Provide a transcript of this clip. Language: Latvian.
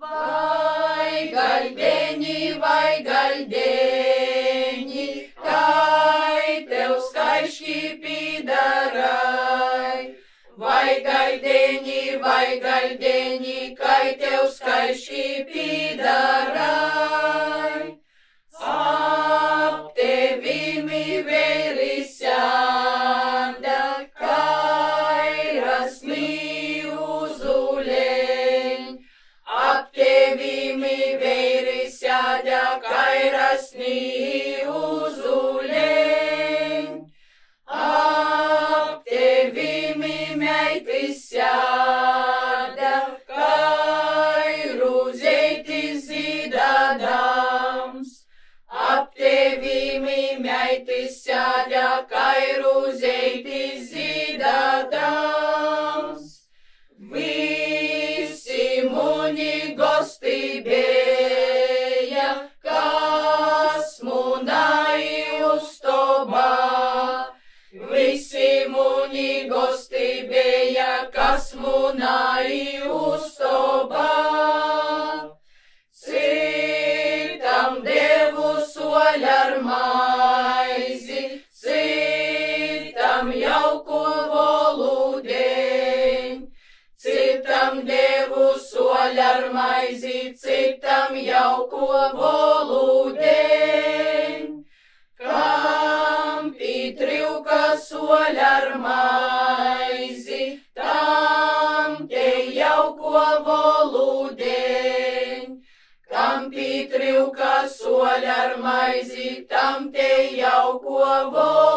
Vai gaļdeņi, kai tev skaiši pidarai. Vai gaļdeņi, kai tev skaiši pidarai. Ap tevimi veiris sēda, kai rasni uzuleņ. Ap tevimi veiris sēda, kai rasni uzuleņ. Ap tevimi meitis sēda, kai ruzeitis zīdādams. Ap tevimi meitis sēda, kai ruzeitis zīdādams. Visi muni gosti bija, kas munai ustobā. Visi muni gosti bija, kas munai ustobā. Citam devu soļu ar maizi, citam jauku volūdeņ. Citam devu soļu ar maizi, citam jauku volūdeņ. Kam pitrivka soļu ar maizi, tam te jauko volūdeņ. Kam pitrivka soļu ar maizi, tam te jauko volūdeņ.